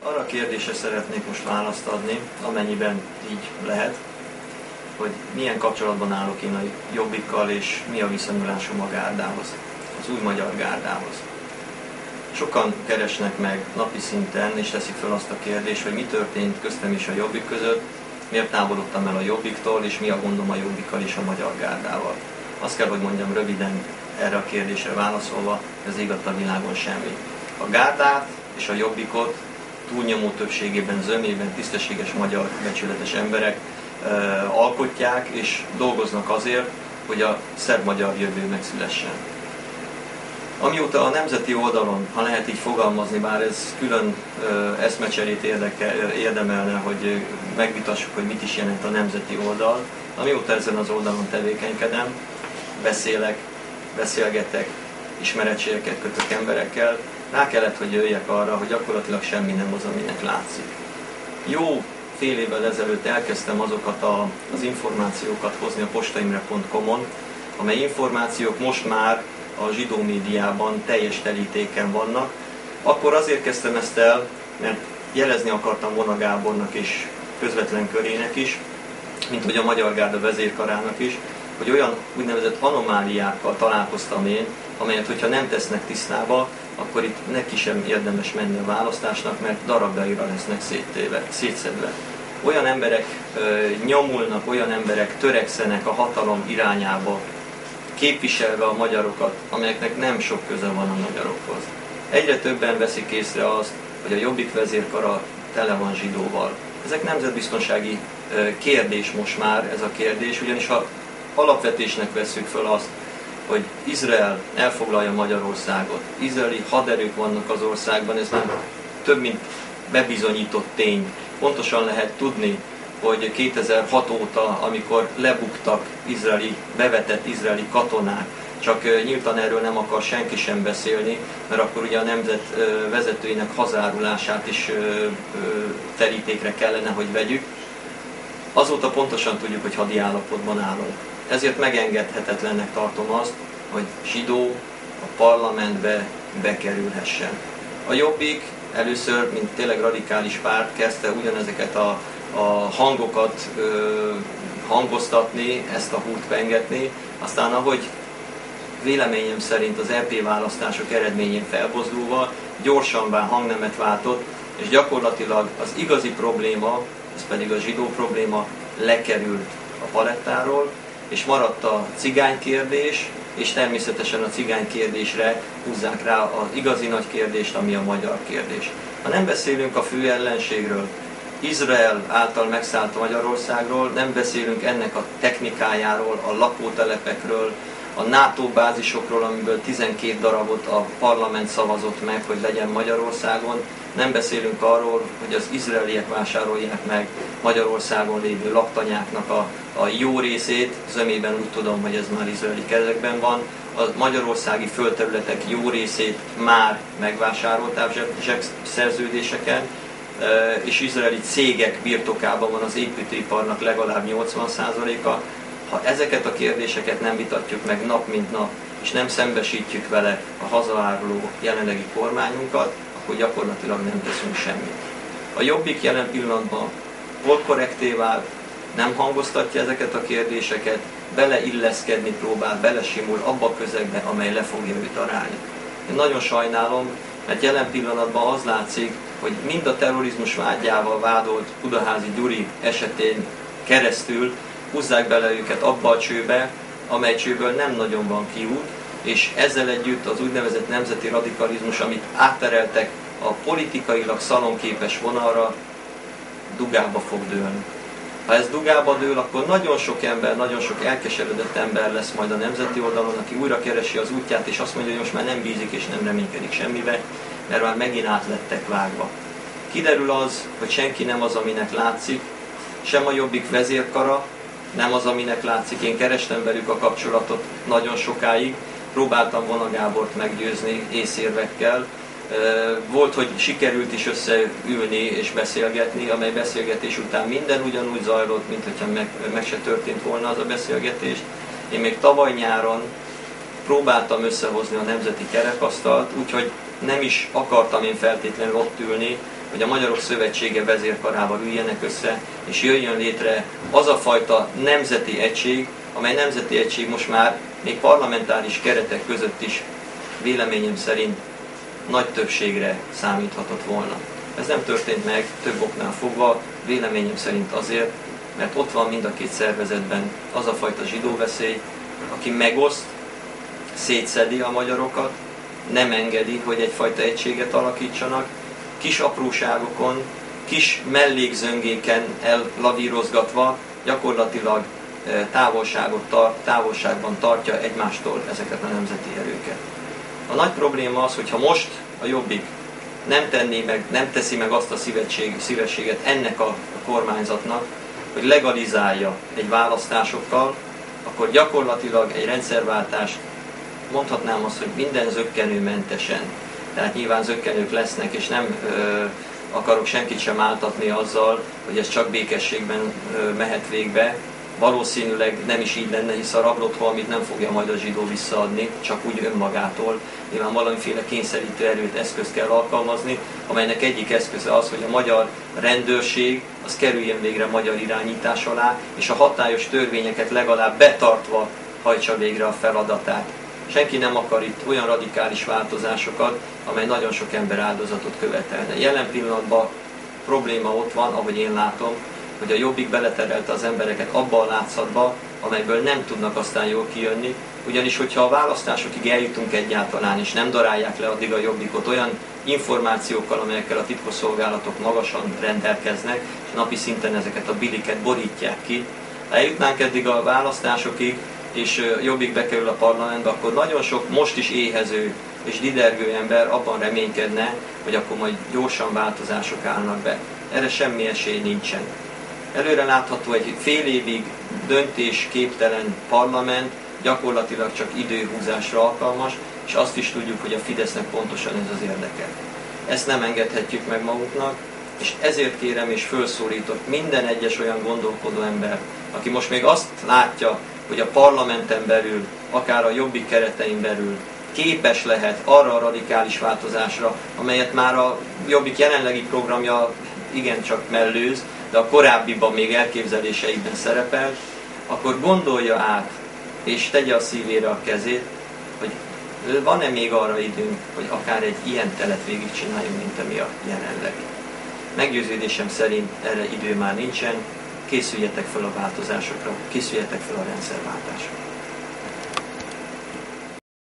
Arra a kérdésre szeretnék most választ adni, amennyiben így lehet, hogy milyen kapcsolatban állok én a Jobbikkal, és mi a viszonyulásom a gárdához, az új magyar gárdához. Sokan keresnek meg napi szinten, és teszik fel azt a kérdést, hogy mi történt köztem és a Jobbik között, miért távolodtam el a Jobbiktól, és mi a gondom a Jobbikkal és a magyar gárdával. Azt kell, hogy mondjam röviden erre a kérdésre válaszolva, ez igaz a világon semmi. A gárdát és a Jobbikot túlnyomó többségében, zömében tisztességes magyar becsületes emberek alkotják, és dolgoznak azért, hogy a szerb-magyar jövő megszülessen. Amióta a nemzeti oldalon, ha lehet így fogalmazni, bár ez külön eszmecserét érdemelne, hogy megvitassuk, hogy mit is jelent a nemzeti oldal, amióta ezen az oldalon tevékenykedem, beszélgetek, ismerettségeket kötök emberekkel, rá kellett, hogy jöjjek arra, hogy gyakorlatilag semmi nem az, aminek látszik. Jó fél évvel ezelőtt elkezdtem azokat az információkat hozni a postaimre.com-on, amely információk most már a zsidó médiában teljes telítéken vannak. Akkor azért kezdtem ezt el, mert jelezni akartam Vona Gábornak és közvetlen körének is, mint hogy a Magyar Gárda vezérkarának is, hogy olyan úgynevezett anomáliákkal találkoztam én, amelyet, hogyha nem tesznek tisztába, akkor itt neki sem érdemes menni a választásnak, mert darabjaira lesznek szétszedve. Olyan emberek nyomulnak, olyan emberek törekszenek a hatalom irányába, képviselve a magyarokat, amelyeknek nem sok köze van a magyarokhoz. Egyre többen veszik észre azt, hogy a Jobbik vezérkara tele van zsidóval. Ezek nemzetbiztonsági kérdés most már, ez a kérdés, ugyanis ha alapvetésnek vesszük föl azt, hogy Izrael elfoglalja Magyarországot, izraeli haderők vannak az országban, ez már több mint bebizonyított tény. Pontosan lehet tudni, hogy 2006 óta, amikor lebuktak bevetett izraeli katonák, csak nyíltan erről nem akar senki sem beszélni, mert akkor ugye a nemzet vezetőinek hazárulását is terítékre kellene, hogy vegyük. Azóta pontosan tudjuk, hogy hadi állapotban állunk. Ezért megengedhetetlennek tartom azt, hogy zsidó a parlamentbe bekerülhessen. A Jobbik először, mint tényleg radikális párt, kezdte ugyanezeket a hangokat hangoztatni, ezt a húrt pengetni, aztán ahogy véleményem szerint az EP választások eredményén felbozdulva gyorsan hangnemet váltott, és gyakorlatilag az igazi probléma, ez pedig a zsidó probléma lekerült a palettáról, és maradt a cigány kérdés, és természetesen a cigány kérdésre húzzák rá az igazi nagy kérdést, ami a magyar kérdés. Ha nem beszélünk a fő ellenségről, Izrael által megszállt Magyarországról, nem beszélünk ennek a technikájáról, a lakótelepekről, a NATO bázisokról, amiből 12 darabot a parlament szavazott meg, hogy legyen Magyarországon. Nem beszélünk arról, hogy az izraeliek vásárolják meg Magyarországon lévő laktanyáknak a jó részét, zömében úgy tudom, hogy ez már izraeli kezekben van, a magyarországi földterületek jó részét már megvásárolták szerződéseken, és izraeli cégek birtokában van az építőiparnak legalább 80%-a. Ha ezeket a kérdéseket nem vitatjuk meg nap mint nap, és nem szembesítjük vele a hazaáruló jelenlegi kormányunkat, akkor gyakorlatilag nem teszünk semmit. A Jobbik jelen pillanatban polkorrekté vált, nem hangoztatja ezeket a kérdéseket, beleilleszkedni próbál, belesimul abba a közegbe, amely le fogja őt darálni. Én nagyon sajnálom, mert jelen pillanatban az látszik, hogy mind a terrorizmus vágyával vádolt Budaházi Gyuri esetén keresztül húzzák bele őket abba a csőbe, amely csőből nem nagyon van kiút, és ezzel együtt az úgynevezett nemzeti radikalizmus, amit áttereltek a politikailag szalonképes vonalra, dugába fog dőlni. Ha ez dugába dől, akkor nagyon sok ember, nagyon sok elkeseredett ember lesz majd a nemzeti oldalon, aki újra keresi az útját, és azt mondja, hogy most már nem bízik és nem reménykedik semmibe, mert már megint át lettek vágva. Kiderül az, hogy senki nem az, aminek látszik, sem a Jobbik vezérkara nem az, aminek látszik. Én kerestem velük a kapcsolatot nagyon sokáig, próbáltam Vona Gábort meggyőzni észérvekkel. Volt, hogy sikerült is összeülni és beszélgetni, amely beszélgetés után minden ugyanúgy zajlott, mint hogyha meg se történt volna az a beszélgetés. Én még tavaly nyáron próbáltam összehozni a nemzeti kerekasztalt, úgyhogy nem is akartam én feltétlenül ott ülni, hogy a Magyarok Szövetsége vezérkarával üljenek össze, és jöjjön létre az a fajta nemzeti egység, amely nemzeti egység most már még parlamentáris keretek között is véleményem szerint nagy többségre számíthatott volna. Ez nem történt meg több oknál fogva, véleményem szerint azért, mert ott van mind a két szervezetben az a fajta zsidóveszély, aki megoszt, szétszedi a magyarokat, nem engedi, hogy egyfajta egységet alakítsanak, kis apróságokon, kis mellékzöngéken ellavírozgatva gyakorlatilag távolságban tartja egymástól ezeket a nemzeti erőket. A nagy probléma az, hogyha most a Jobbik nem teszi meg azt a szívességet ennek a kormányzatnak, hogy legalizálja egy választásokkal, akkor gyakorlatilag egy rendszerváltás, mondhatnám azt, hogy minden zökkenőmentesen, tehát nyilván zökkenők lesznek, és nem akarok senkit sem áltatni azzal, hogy ez csak békességben mehet végbe. Valószínűleg nem is így lenne, hisz a rablott nem fogja majd a zsidó visszaadni, csak úgy önmagától. Nyilván valamiféle kényszerítő erőt, eszközt kell alkalmazni, amelynek egyik eszköze az, hogy a magyar rendőrség az kerüljön végre magyar irányítás alá, és a hatályos törvényeket legalább betartva hajtsa végre a feladatát. Senki nem akar itt olyan radikális változásokat, amely nagyon sok ember áldozatot követelne. Jelen pillanatban probléma ott van, ahogy én látom, hogy a Jobbik beleterelte az embereket abba a látszatba, amelyből nem tudnak aztán jól kijönni, ugyanis hogyha a választásokig eljutunk egyáltalán, és nem darálják le addig a Jobbikot olyan információkkal, amelyekkel a titkosszolgálatok magasan rendelkeznek, és napi szinten ezeket a biliket borítják ki, ha eljutnánk eddig a választásokig, és Jobbik bekerül a parlamentbe, akkor nagyon sok most is éhező és didergő ember abban reménykedne, hogy akkor majd gyorsan változások állnak be. Erre semmi esély nincsen. Előre látható egy fél évig döntésképtelen parlament, gyakorlatilag csak időhúzásra alkalmas, és azt is tudjuk, hogy a Fidesznek pontosan ez az érdeke. Ezt nem engedhetjük meg magunknak, és ezért kérem és felszólítok minden egyes olyan gondolkodó ember, aki most még azt látja, hogy a parlamenten belül, akár a Jobbik keretein belül képes lehet arra a radikális változásra, amelyet már a Jobbik jelenlegi programja igencsak mellőz, de a korábbiban még elképzeléseiben szerepel, akkor gondolja át, és tegye a szívére a kezét, hogy van-e még arra időnk, hogy akár egy ilyen telet végigcsináljunk, mint ami a jelenlegi. Meggyőződésem szerint erre idő már nincsen, készüljetek fel a változásokra, készüljetek fel a rendszerváltásra.